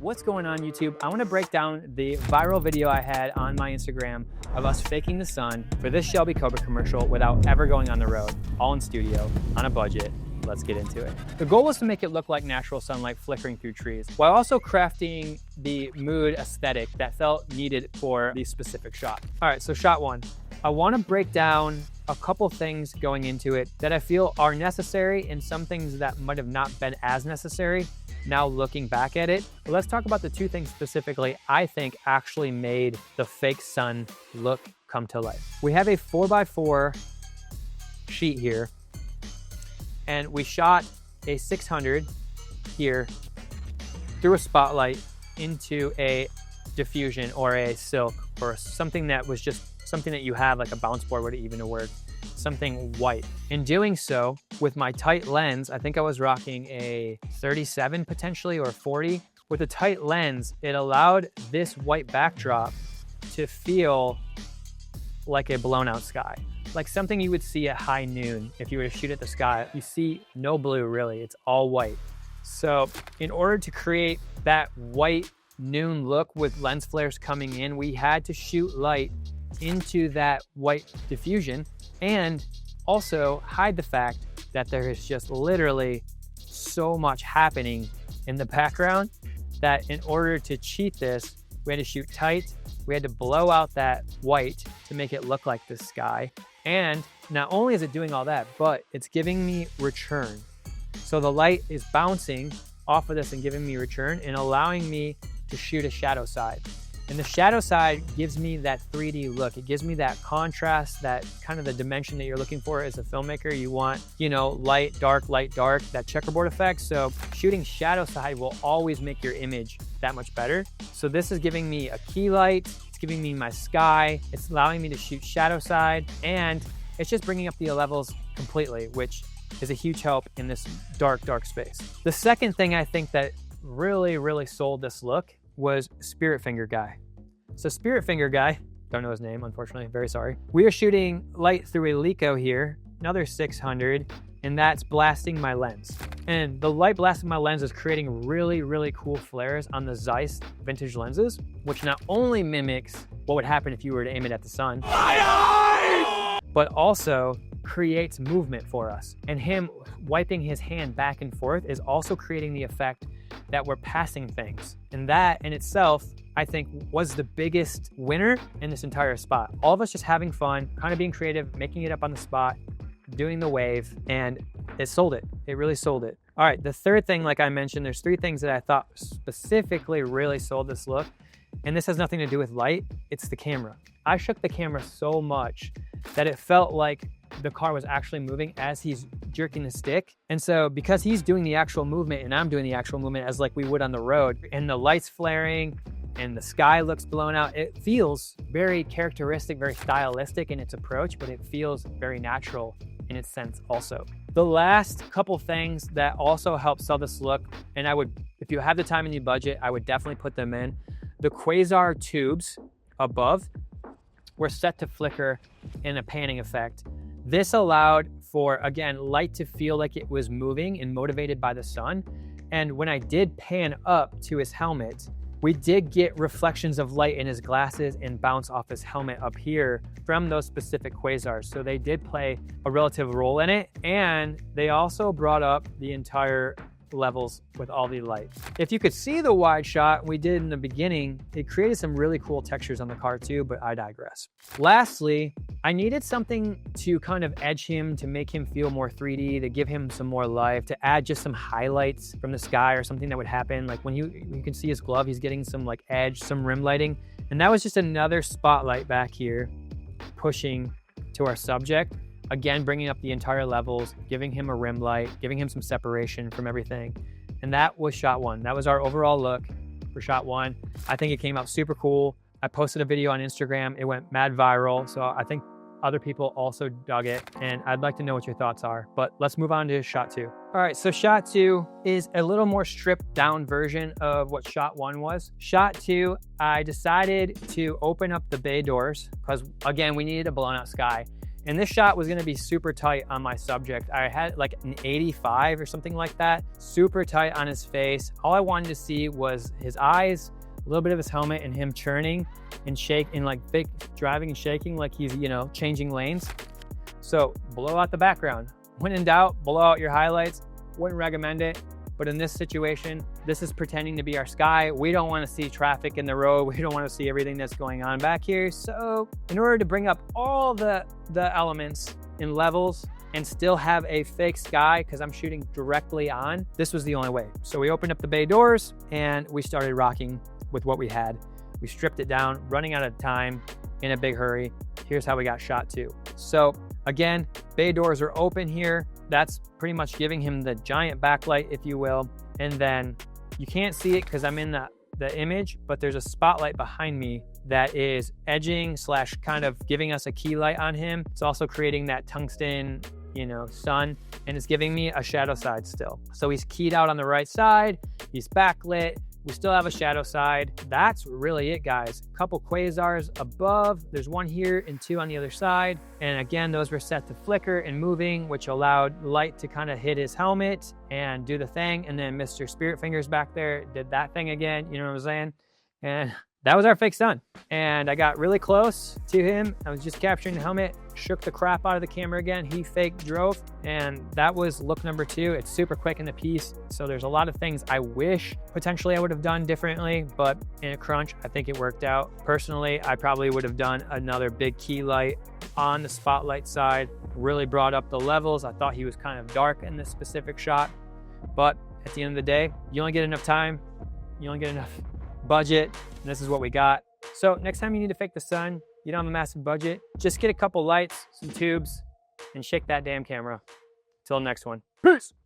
What's going on, YouTube? I want to break down the viral video I had on my Instagram of us faking the sun for this Shelby Cobra commercial without ever going on the road, all in studio, on a budget. Let's get into it. The goal was to make it look like natural sunlight flickering through trees, while also crafting the mood aesthetic that felt needed for the specific shot. All right, so shot one. I want to break down a couple things going into it that I feel are necessary and some things that might have not been as necessary now looking back at it. But let's talk about the two things specifically I think actually made the fake sun look come to life. We have a 4x4 sheet here, and we shot a 600 here through a spotlight into a diffusion or a silk or something that was just something that you have, like a bounce board would even work, something white. In doing so, with my tight lens, I think I was rocking a 37 potentially or 40. With a tight lens, it allowed this white backdrop to feel like a blown out sky. Like something you would see at high noon if you were to shoot at the sky. You see no blue really, it's all white. So in order to create that white noon look with lens flares coming in, we had to shoot light into that white diffusion and also hide the fact that there is just literally so much happening in the background that in order to cheat this, we had to shoot tight. We had to blow out that white to make it look like the sky. And not only is it doing all that, but it's giving me return. So the light is bouncing off of this and giving me return and allowing me to shoot a shadow side. And the shadow side gives me that 3D look. It gives me that contrast, that kind of the dimension that you're looking for as a filmmaker. You want, you know, light, dark, that checkerboard effect. So shooting shadow side will always make your image that much better. So this is giving me a key light. It's giving me my sky. It's allowing me to shoot shadow side. And it's just bringing up the levels completely, which is a huge help in this dark, dark space. The second thing I think that really sold this look was Spirit Finger Guy. So Spirit Finger Guy, don't know his name, unfortunately, very sorry. We are shooting light through a Leica here, another 600, and that's blasting my lens. And the light blasting my lens is creating really cool flares on the Zeiss vintage lenses, which not only mimics what would happen if you were to aim it at the sun, but also creates movement for us. And him wiping his hand back and forth is also creating the effect that we're passing things. And that in itself, I think, was the biggest winner in this entire spot. All of us just having fun, kind of being creative, making it up on the spot, doing the wave, and it sold it. It really sold it. All right, the third thing, like I mentioned, there's three things that I thought specifically really sold this look. And this has nothing to do with light, it's the camera. I shook the camera so much that it felt like the car was actually moving as he's jerking the stick. And so because he's doing the actual movement and I'm doing the actual movement as like we would on the road, and the lights flaring and the sky looks blown out, it feels very characteristic, very stylistic in its approach, but it feels very natural in its sense also. The last couple things that also help sell this look, and I would, if you have the time and the budget, I would definitely put them in. The quasar tubes above were set to flicker in a panning effect. This allowed for, again, light to feel like it was moving and motivated by the sun. And when I did pan up to his helmet, we did get reflections of light in his glasses and bounce off his helmet up here from those specific quasars. So they did play a relative role in it. And they also brought up the entire levels with all the light. If you could see the wide shot we did in the beginning, it created some really cool textures on the car too, but I digress. Lastly, I needed something to kind of edge him, to make him feel more 3D, to give him some more life, to add just some highlights from the sky or something that would happen. Like when you can see his glove, he's getting some like edge, some rim lighting. And that was just another spotlight back here pushing to our subject. Again, bringing up the entire levels, giving him a rim light, giving him some separation from everything. And that was shot one. That was our overall look for shot one. I think it came out super cool. I posted a video on Instagram. It went mad viral. So I think other people also dug it. And I'd like to know what your thoughts are. But let's move on to shot two. All right, so shot two is a little more stripped down version of what shot one was. Shot two, I decided to open up the bay doors because, again, we needed a blown out sky. And this shot was gonna be super tight on my subject. I had like an 85 or something like that, super tight on his face. All I wanted to see was his eyes, a little bit of his helmet, and him churning and shaking, like fake driving and shaking like he's, you know, changing lanes. So blow out the background. When in doubt, blow out your highlights. Wouldn't recommend it. But in this situation, this is pretending to be our sky. We don't want to see traffic in the road. We don't want to see everything that's going on back here. So in order to bring up all the elements in levels and still have a fake sky, because I'm shooting directly on, this was the only way. So we opened up the bay doors and we started rocking with what we had. We stripped it down, running out of time in a big hurry. Here's how we got shot too. So again, bay doors are open here. That's pretty much giving him the giant backlight, if you will. And then you can't see it because I'm in the image, but there's a spotlight behind me that is edging slash kind of giving us a key light on him. It's also creating that tungsten, you know, sun, and it's giving me a shadow side still. So he's keyed out on the right side, he's backlit. We still have a shadow side. That's really it, guys. A couple quasars above. There's one here and two on the other side. And again, those were set to flicker and moving, which allowed light to kind of hit his helmet and do the thing. And then Mr. Spirit Fingers back there did that thing again. You know what I'm saying? And that was our fake sun. And I got really close to him. I was just capturing the helmet, shook the crap out of the camera again. He fake drove, and that was look number 2. It's super quick in the piece. So there's a lot of things I wish potentially I would have done differently, but in a crunch, I think it worked out. Personally, I probably would have done another big key light on the spotlight side, really brought up the levels. I thought he was kind of dark in this specific shot, but at the end of the day, you only get enough time, you only get enough budget, and this is what we got. So next time you need to fake the sun, you don't have a massive budget, just get a couple lights, some tubes, and shake that damn camera. Till next one. Peace.